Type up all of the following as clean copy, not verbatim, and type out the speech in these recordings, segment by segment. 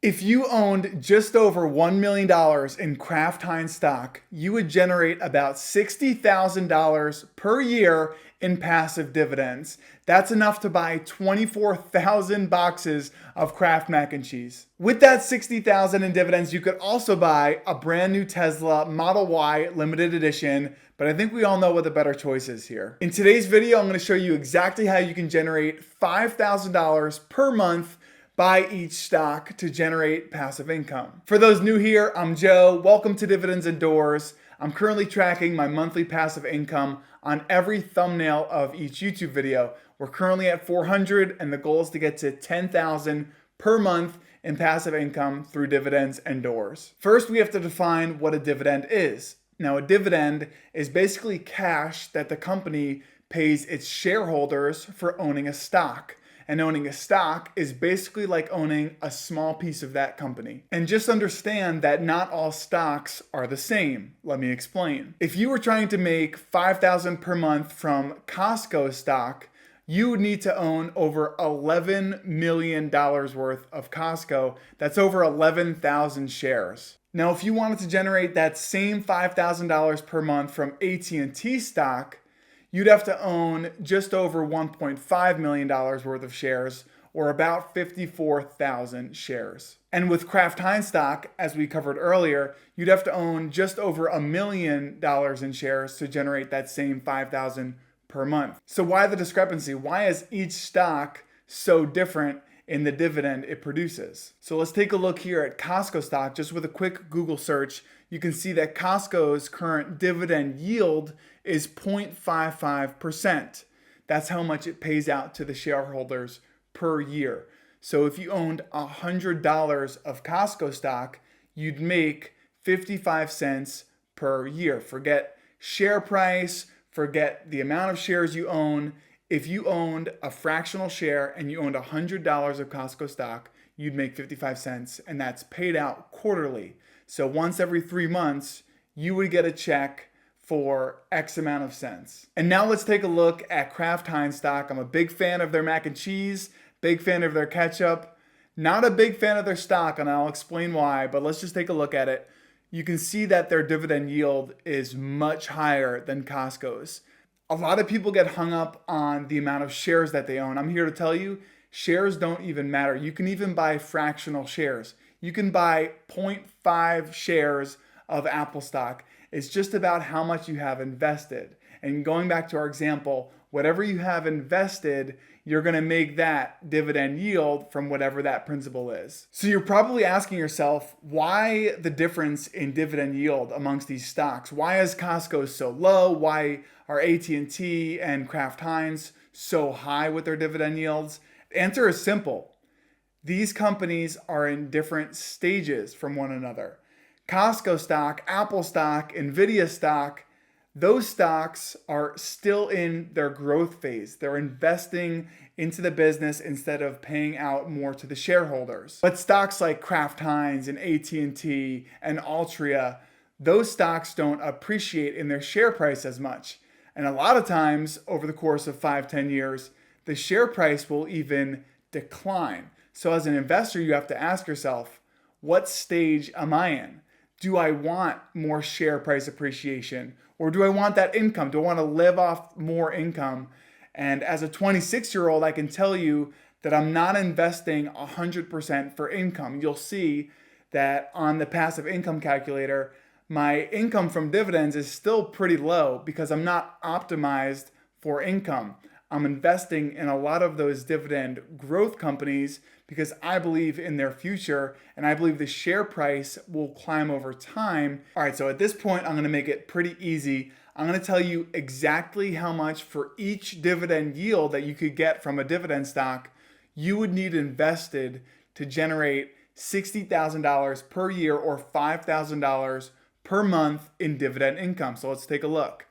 If you owned just over $1 million in Kraft-Heinz stock, you would generate about $60,000 per year in passive dividends. That's enough to buy 24,000 boxes of Kraft mac and cheese. With that $60,000 in dividends, you could also buy a brand new Tesla Model Y limited edition, but I think we all know what the better choice is here. In today's video, I'm going to show you exactly how you can generate $5,000 per month buy each stock to generate passive income. For those new here, I'm Joe. Welcome to Dividends Indoors. I'm currently tracking my monthly passive income on every thumbnail of each YouTube video. We're currently at 400 and the goal is to get to 10,000 per month in passive income through Dividends Indoors. First, we have to define what a dividend is. Now, a dividend is basically cash that the company pays its shareholders for owning a stock. And owning a stock is basically like owning a small piece of that company. And just understand that not all stocks are the same. Let me explain. If you were trying to make $5,000 per month from Costco stock, you would need to own over $11 million worth of Costco. That's over 11,000 shares. Now, if you wanted to generate that same $5,000 per month from AT&T stock, you'd have to own just over $1.5 million worth of shares, or about 54,000 shares. And with Kraft-Heinz stock, as we covered earlier, you'd have to own just over $1 million in shares to generate that same 5,000 per month. So why the discrepancy? Why is each stock so different in the dividend it produces? So let's take a look here at Costco stock. Just with a quick Google search, you can see that Costco's current dividend yield is 0.55%. That's how much it pays out to the shareholders per year. So if you owned $100 of Costco stock, you'd make 55 cents per year. Forget share price, forget the amount of shares you own. If you owned a fractional share and you owned $100 of Costco stock, you'd make 55 cents, and that's paid out quarterly. So once every 3 months, you would get a check for X amount of cents. And now let's take a look at Kraft-Heinz stock. I'm a big fan of their mac and cheese, big fan of their ketchup, not a big fan of their stock, and I'll explain why, but let's just take a look at it. You can see that their dividend yield is much higher than Costco's. A lot of people get hung up on the amount of shares that they own. I'm here to tell you, shares don't even matter. You can even buy fractional shares. You can buy 0.5 shares of Apple stock. It's just about how much you have invested. And going back to our example, whatever you have invested, you're going to make that dividend yield from whatever that principal is. So you're probably asking yourself, why the difference in dividend yield amongst these stocks? Why is Costco so low? Why are AT&T and Kraft-Heinz so high with their dividend yields? The answer is simple. These companies are in different stages from one another. Costco stock, Apple stock, Nvidia stock, those stocks are still in their growth phase. They're investing into the business instead of paying out more to the shareholders. But stocks like Kraft-Heinz and AT&T and Altria, those stocks don't appreciate in their share price as much. And a lot of times over the course of 5-10 years, the share price will even decline. So as an investor, you have to ask yourself, what stage am I in? Do I want more share price appreciation? Or do I want that income? Do I want to live off more income? And as a 26-year-old, I can tell you that I'm not investing 100% for income. You'll see that on the passive income calculator, my income from dividends is still pretty low because I'm not optimized for income. I'm investing in a lot of those dividend growth companies because I believe in their future and I believe the share price will climb over time. All right, so at this point, I'm going to make it pretty easy. I'm going to tell you exactly how much for each dividend yield that you could get from a dividend stock you would need invested to generate $60,000 per year or $5,000 per month in dividend income. So let's take a look.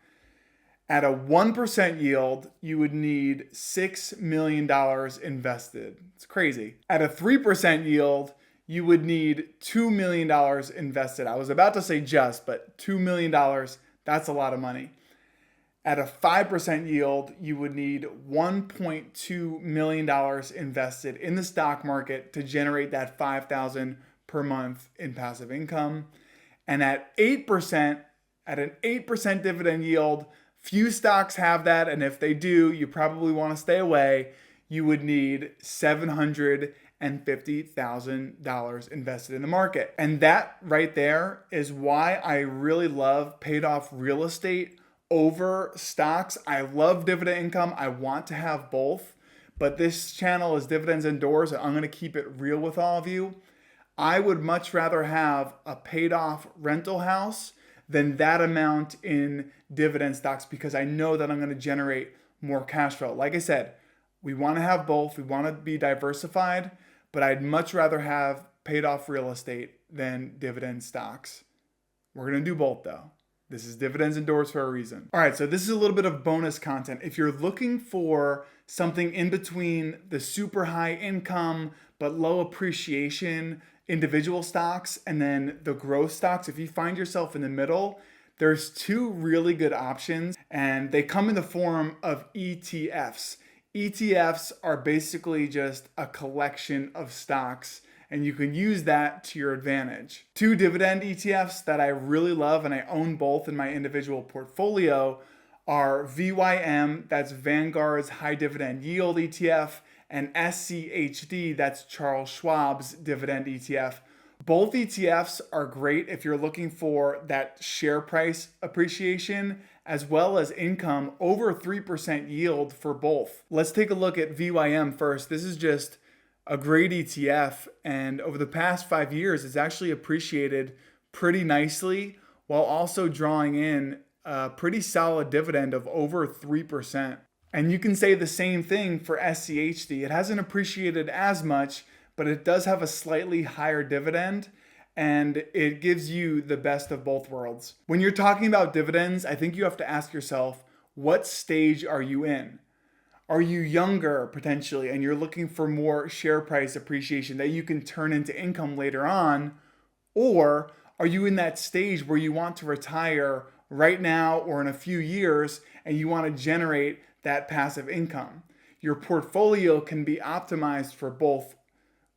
At a 1% yield, you would need $6 million invested. It's crazy. At a 3% yield, you would need $2 million invested. I was about to say just, but $2 million, that's a lot of money. At a 5% yield, you would need $1.2 million invested in the stock market to generate that $5,000 per month in passive income. And at 8%, at an 8% dividend yield, few stocks have that. And if they do, you probably want to stay away. You would need $750,000 invested in the market. And that right there is why I really love paid off real estate over stocks. I love dividend income. I want to have both, but this channel is Dividends Indoors, and I'm going to keep it real with all of you. I would much rather have a paid off rental house than that amount in dividend stocks, because I know that I'm going to generate more cash flow. Like I said, we want to have both. We want to be diversified, but I'd much rather have paid off real estate than dividend stocks. We're going to do both though. This is Dividends Indoors for a reason. All right, so this is a little bit of bonus content. If you're looking for something in between the super high income but low appreciation individual stocks and then the growth stocks, if you find yourself in the middle, there's two really good options, and they come in the form of ETFs. ETFs are basically just a collection of stocks, and you can use that to your advantage. Two dividend ETFs that I really love, and I own both in my individual portfolio, are VYM, that's Vanguard's High Dividend Yield ETF, and SCHD, that's Charles Schwab's Dividend ETF. Both ETFs are great if you're looking for that share price appreciation as well as income, over 3% yield for both. Let's take a look at VYM first. This is just a great ETF, and over the past 5 years, it's actually appreciated pretty nicely while also drawing in a pretty solid dividend of over 3%. And you can say the same thing for SCHD. It hasn't appreciated as much, but it does have a slightly higher dividend, and it gives you the best of both worlds. When you're talking about dividends, I think you have to ask yourself, what stage are you in? Are you younger potentially and you're looking for more share price appreciation that you can turn into income later on? Or are you in that stage where you want to retire right now or in a few years and you want to generate that passive income? Your portfolio can be optimized for both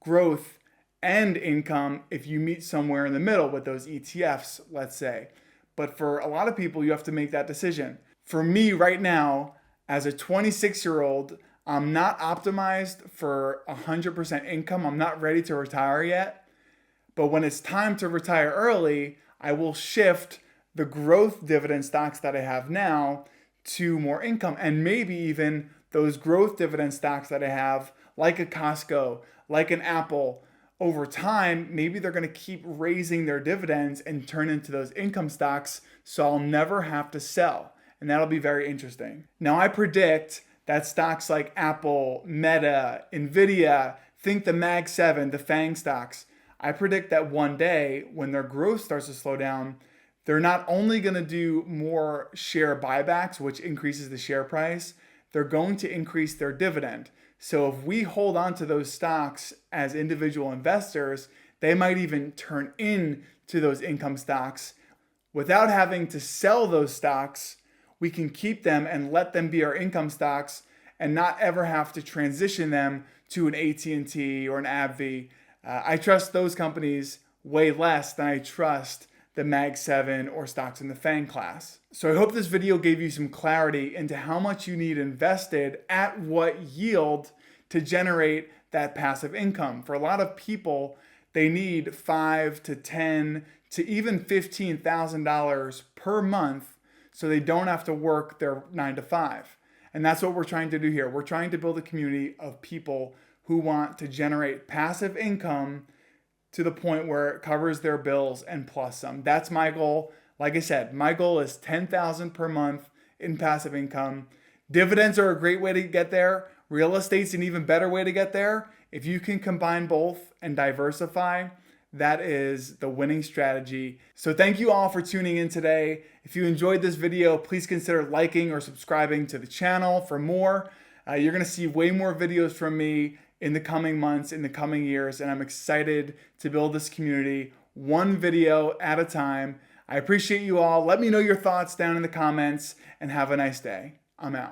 growth and income if you meet somewhere in the middle with those ETFs, let's say. But for a lot of people, you have to make that decision. For me right now, as a 26-year-old, I'm not optimized for 100% income. I'm not ready to retire yet. But when it's time to retire early, I will shift the growth dividend stocks that I have now to more income, and maybe even those growth dividend stocks that I have, like a Costco, like an Apple. Over time, maybe they're going to keep raising their dividends and turn into those income stocks, so I'll never have to sell. And that'll be very interesting. Now, I predict that stocks like Apple, Meta, Nvidia, think the Mag 7, the FANG stocks, I predict that one day when their growth starts to slow down, they're not only going to do more share buybacks, which increases the share price, they're going to increase their dividend. So if we hold on to those stocks as individual investors, they might even turn into those income stocks. Without having to sell those stocks, we can keep them and let them be our income stocks and not ever have to transition them to an AT&T or an AbbVie. I trust those companies way less than I trust the Mag 7 or stocks in the FANG class. So I hope this video gave you some clarity into how much you need invested at what yield to generate that passive income. For a lot of people, they need $5,000 to $10,000 to even $15,000 per month so they don't have to work their 9 to 5. And that's what we're trying to do here. We're trying to build a community of people who want to generate passive income to the point where it covers their bills and plus some. That's my goal. Like I said, my goal is $10,000 per month in passive income. Dividends are a great way to get there. Real estate's an even better way to get there. If you can combine both and diversify, that is the winning strategy. So thank you all for tuning in today. If you enjoyed this video, please consider liking or subscribing to the channel for more. You're gonna see way more videos from me in the coming months, in the coming years, and I'm excited to build this community one video at a time. I appreciate you all. Let me know your thoughts down in the comments and have a nice day. I'm out.